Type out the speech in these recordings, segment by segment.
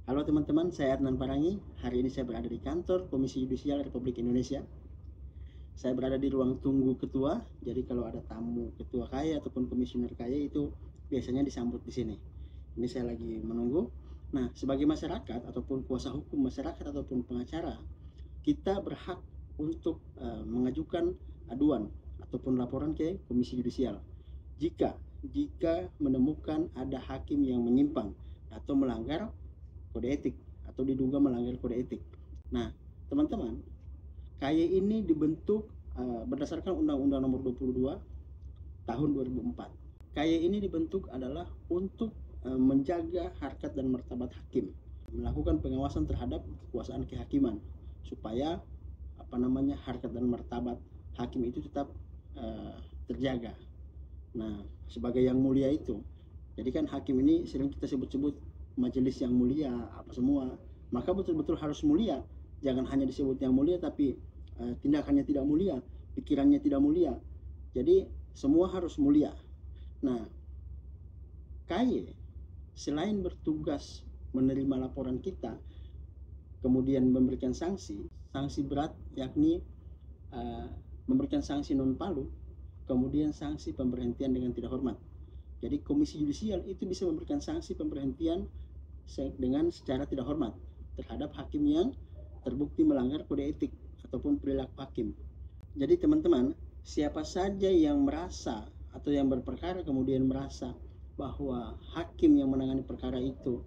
Halo teman-teman, saya Adnan Parangi. Hari ini saya berada di kantor Komisi Yudisial Republik Indonesia. Saya berada di ruang tunggu ketua, jadi kalau ada tamu ketua KAI ataupun komisioner KAI itu biasanya disambut di sini. Ini saya lagi menunggu. Nah, sebagai masyarakat ataupun kuasa hukum masyarakat ataupun pengacara, kita berhak untuk mengajukan aduan ataupun laporan ke Komisi Yudisial jika menemukan ada hakim yang menyimpang atau melanggar kode etik atau diduga melanggar kode etik. Nah, teman-teman, KAI ini dibentuk berdasarkan Undang-Undang Nomor 22 Tahun 2004. KAI ini dibentuk adalah untuk menjaga harkat dan martabat hakim, melakukan pengawasan terhadap kekuasaan kehakiman supaya harkat dan martabat hakim itu tetap terjaga. Nah, sebagai yang mulia itu, jadi kan hakim ini sering kita sebut-sebut majelis yang mulia apa semua, maka betul-betul harus mulia, jangan hanya disebut yang mulia tapi tindakannya tidak mulia, pikirannya tidak mulia. Jadi semua harus mulia. Nah, KAI selain bertugas menerima laporan kita kemudian memberikan sanksi berat, yakni memberikan sanksi non palu, kemudian sanksi pemberhentian dengan tidak hormat. Jadi Komisi Yudisial itu bisa memberikan sanksi pemberhentian dengan secara tidak hormat terhadap hakim yang terbukti melanggar kode etik ataupun perilaku hakim. Jadi teman-teman, siapa saja yang merasa atau yang berperkara kemudian merasa bahwa hakim yang menangani perkara itu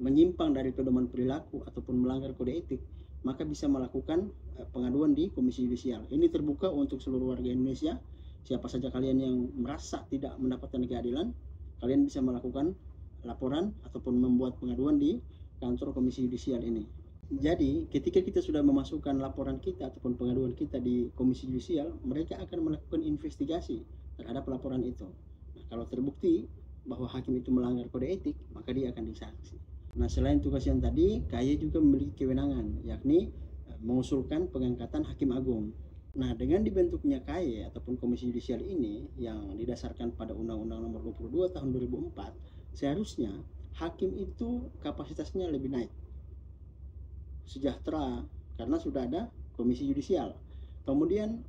menyimpang dari pedoman perilaku ataupun melanggar kode etik, maka bisa melakukan pengaduan di Komisi Yudisial. Ini terbuka untuk seluruh warga Indonesia. Siapa saja kalian yang merasa tidak mendapatkan keadilan, kalian bisa melakukan laporan ataupun membuat pengaduan di kantor Komisi Yudisial ini. Jadi ketika kita sudah memasukkan laporan kita ataupun pengaduan kita di Komisi Yudisial, mereka akan melakukan investigasi terhadap laporan itu. Nah, kalau terbukti bahwa hakim itu melanggar kode etik, maka dia akan disanksi. Nah, selain tugas yang tadi, KAI juga memiliki kewenangan, yakni mengusulkan pengangkatan hakim agung. Nah, dengan dibentuknya KAI ataupun Komisi Yudisial ini yang didasarkan pada Undang-Undang Nomor 22 Tahun 2004, seharusnya hakim itu kapasitasnya lebih naik, sejahtera, karena sudah ada Komisi Yudisial. Kemudian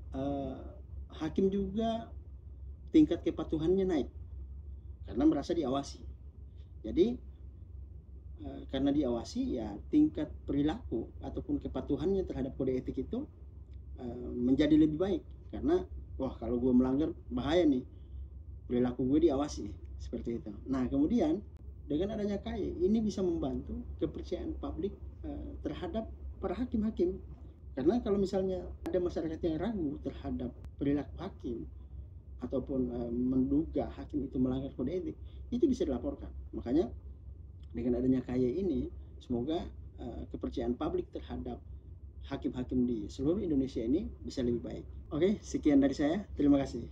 hakim juga tingkat kepatuhannya naik karena merasa diawasi. Jadi karena diawasi, ya tingkat perilaku ataupun kepatuhannya terhadap kode etik itu menjadi lebih baik, karena wah, kalau gue melanggar bahaya nih, perilaku gue diawasi, seperti itu. Nah, kemudian dengan adanya KAI ini bisa membantu kepercayaan publik terhadap para hakim-hakim, karena kalau misalnya ada masyarakat yang ragu terhadap perilaku hakim ataupun menduga hakim itu melanggar kode etik, itu bisa dilaporkan. Makanya dengan adanya KAI ini, semoga kepercayaan publik terhadap hakim-hakim di seluruh Indonesia ini bisa lebih baik. Oke, sekian dari saya. Terima kasih.